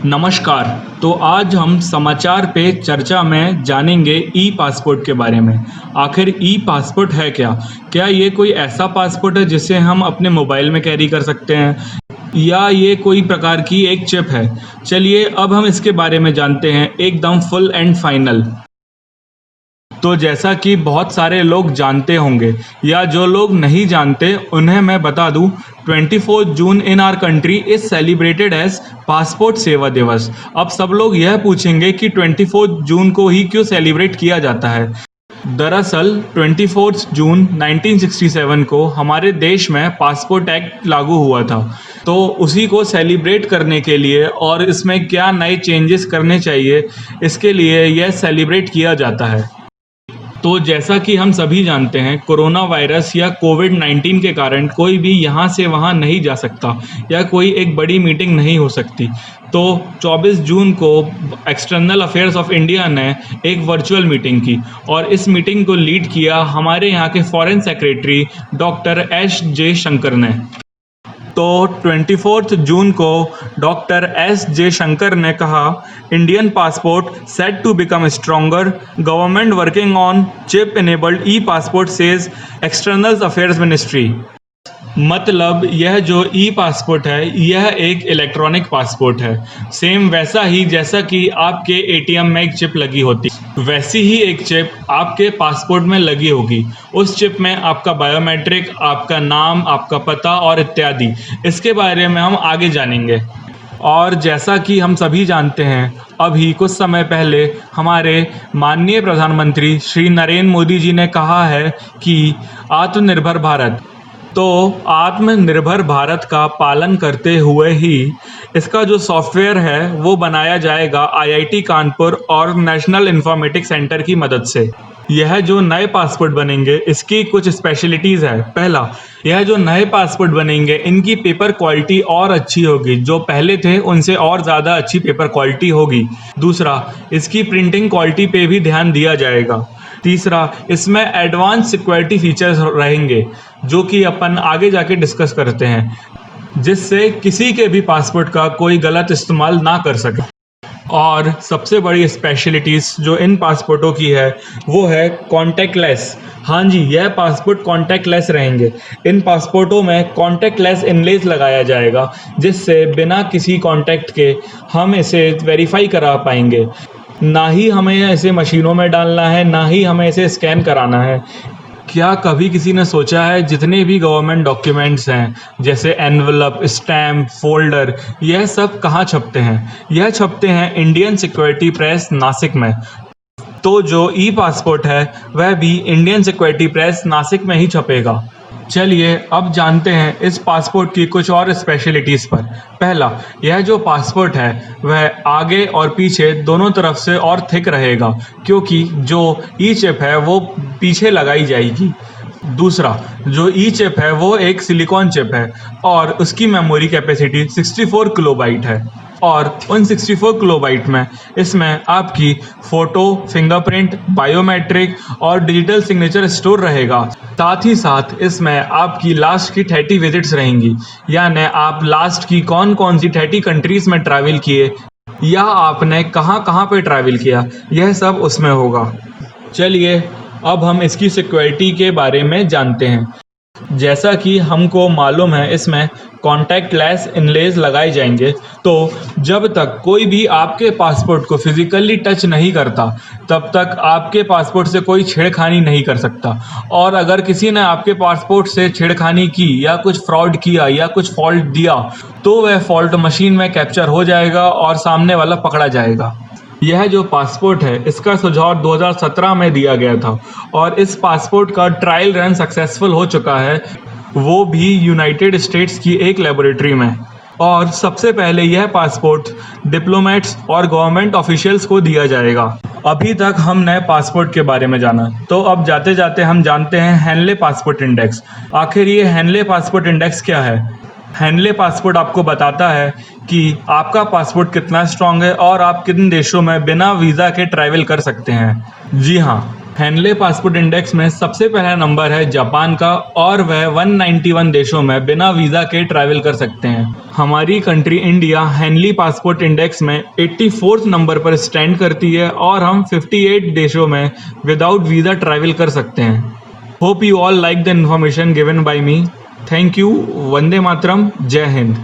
नमस्कार। तो आज हम समाचार पे चर्चा में जानेंगे ई पासपोर्ट के बारे में। आखिर ई पासपोर्ट है क्या? क्या ये कोई ऐसा पासपोर्ट है जिसे हम अपने मोबाइल में कैरी कर सकते हैं या ये कोई प्रकार की एक चिप है? चलिए अब हम इसके बारे में जानते हैं एकदम फुल एंड फाइनल। तो जैसा कि बहुत सारे लोग जानते होंगे या जो लोग नहीं जानते उन्हें मैं बता दूं, 24 June in our country is celebrated as passport Seva Divas. अब सब लोग यह पूछेंगे कि 24 जून को ही क्यों सेलिब्रेट किया जाता है। दरअसल 24 जून 1967 को हमारे देश में पासपोर्ट एक्ट लागू हुआ था, तो उसी को सेलिब्रेट करने के लिए और इसमें क्या नए चेंजेस करने चाहिए, इसके लिए यह सेलिब्रेट किया जाता है। तो जैसा कि हम सभी जानते हैं, कोरोना वायरस या कोविड-19 के कारण कोई भी यहाँ से वहाँ नहीं जा सकता या कोई एक बड़ी मीटिंग नहीं हो सकती। तो 24 जून को एक्सटर्नल अफेयर्स ऑफ इंडिया ने एक वर्चुअल मीटिंग की और इस मीटिंग को लीड किया हमारे यहाँ के फॉरेन सेक्रेटरी डॉक्टर एस जे शंकर ने। तो 24 जून को डॉक्टर एस जे शंकर ने कहा, Indian passport set to become stronger, government working on chip enabled e passport says external affairs ministry. मतलब यह जो ई पासपोर्ट है यह एक इलेक्ट्रॉनिक पासपोर्ट है, सेम वैसा ही जैसा कि आपके एटीएम में एक चिप लगी होती, वैसी ही एक चिप आपके पासपोर्ट में लगी होगी। उस चिप में आपका बायोमेट्रिक, आपका नाम, आपका पता और इत्यादि, इसके बारे में हम आगे जानेंगे। और जैसा कि हम सभी जानते हैं, अभी कुछ समय पहले हमारे माननीय प्रधानमंत्री श्री नरेंद्र मोदी जी ने कहा है कि आत्मनिर्भर भारत, तो आत्मनिर्भर भारत का पालन करते हुए ही इसका जो सॉफ्टवेयर है वो बनाया जाएगा आईआईटी कानपुर और नेशनल इंफॉर्मेटिक्स सेंटर की मदद से। यह जो नए पासपोर्ट बनेंगे इसकी कुछ स्पेशलिटीज़ है। पहला, यह जो नए पासपोर्ट बनेंगे इनकी पेपर क्वालिटी और अच्छी होगी, जो पहले थे उनसे और ज़्यादा अच्छी पेपर क्वालिटी होगी। दूसरा, इसकी प्रिंटिंग क्वालिटी पे भी ध्यान दिया जाएगा। तीसरा, इसमें एडवांस सिक्योरिटी फीचर्स रहेंगे जो कि अपन आगे जाके डिस्कस करते हैं, जिससे किसी के भी पासपोर्ट का कोई गलत इस्तेमाल ना कर सके। और सबसे बड़ी स्पेशलिटीज़ जो इन पासपोर्टों की है वो है कॉन्टैक्टलेस। हाँ जी, यह पासपोर्ट कॉन्टैक्टलेस रहेंगे। इन पासपोर्टों में कॉन्टैक्टलेस इनलेस लगाया जाएगा, जिससे बिना किसी कॉन्टैक्ट के हम इसे वेरीफाई करा पाएंगे। ना ही हमें इसे मशीनों में डालना है, ना ही हमें इसे स्कैन कराना है। क्या कभी किसी ने सोचा है जितने भी गवर्नमेंट डॉक्यूमेंट्स हैं जैसे एनवलप, स्टैम्प, फोल्डर, यह सब कहाँ छपते हैं? यह छपते हैं इंडियन सिक्योरिटी प्रेस नासिक में। तो जो ई पासपोर्ट है वह भी इंडियन सिक्योरिटी प्रेस नासिक में ही छपेगा। चलिए अब जानते हैं इस पासपोर्ट की कुछ और स्पेशलिटीज़ पर। पहला, यह जो पासपोर्ट है वह आगे और पीछे दोनों तरफ से और थिक रहेगा, क्योंकि जो ई चिप है वो पीछे लगाई जाएगी। दूसरा, जो ई चिप है वो एक सिलिकॉन चिप है और उसकी मेमोरी कैपेसिटी 64 किलोबाइट है। और उन 64 किलोबाइट में इसमें आपकी फ़ोटो, फिंगरप्रिंट, बायोमेट्रिक और डिजिटल सिग्नेचर स्टोर रहेगा। साथ ही साथ इसमें आपकी लास्ट की 30 विजिट्स रहेंगी, यानी आप लास्ट की कौन कौन सी 30 कंट्रीज़ में ट्रैवल किए या आपने कहाँ कहाँ पे ट्रैवल किया, यह सब उसमें होगा। चलिए अब हम इसकी सिक्योरिटी के बारे में जानते हैं। जैसा कि हमको मालूम है इसमें कॉन्टैक्टलेस इनलेस लगाए जाएंगे, तो जब तक कोई भी आपके पासपोर्ट को फिज़िकली टच नहीं करता तब तक आपके पासपोर्ट से कोई छेड़खानी नहीं कर सकता। और अगर किसी ने आपके पासपोर्ट से छेड़खानी की या कुछ फ्रॉड किया या कुछ फॉल्ट दिया तो वह फॉल्ट मशीन में कैप्चर हो जाएगा और सामने वाला पकड़ा जाएगा। यह जो पासपोर्ट है इसका सुझाव 2017 में दिया गया था और इस पासपोर्ट का ट्रायल रन सक्सेसफुल हो चुका है, वो भी यूनाइटेड स्टेट्स की एक लेबोरेटरी में। और सबसे पहले यह पासपोर्ट डिप्लोमेट्स और गवर्नमेंट ऑफिशियल्स को दिया जाएगा। अभी तक हमने पासपोर्ट के बारे में जाना, तो अब जाते जाते हम जानते हैं हेनले पासपोर्ट इंडेक्स। आखिर ये हेनले पासपोर्ट इंडेक्स क्या है? हेनले पासपोर्ट आपको बताता है कि आपका पासपोर्ट कितना स्ट्रॉन्ग है और आप किन देशों में बिना वीज़ा के ट्रैवल कर सकते हैं। जी हाँ, हेनले पासपोर्ट इंडेक्स में सबसे पहला नंबर है जापान का और वह 191 देशों में बिना वीज़ा के ट्रैवल कर सकते हैं। हमारी country India Henley passport index में 84th नंबर पर स्टैंड करती है और हम 58 देशों में विदाउट वीज़ा ट्रैवल कर सकते हैं। Hope you all like the information given by me. Thank you. वंदे मातरम। जय हिंद।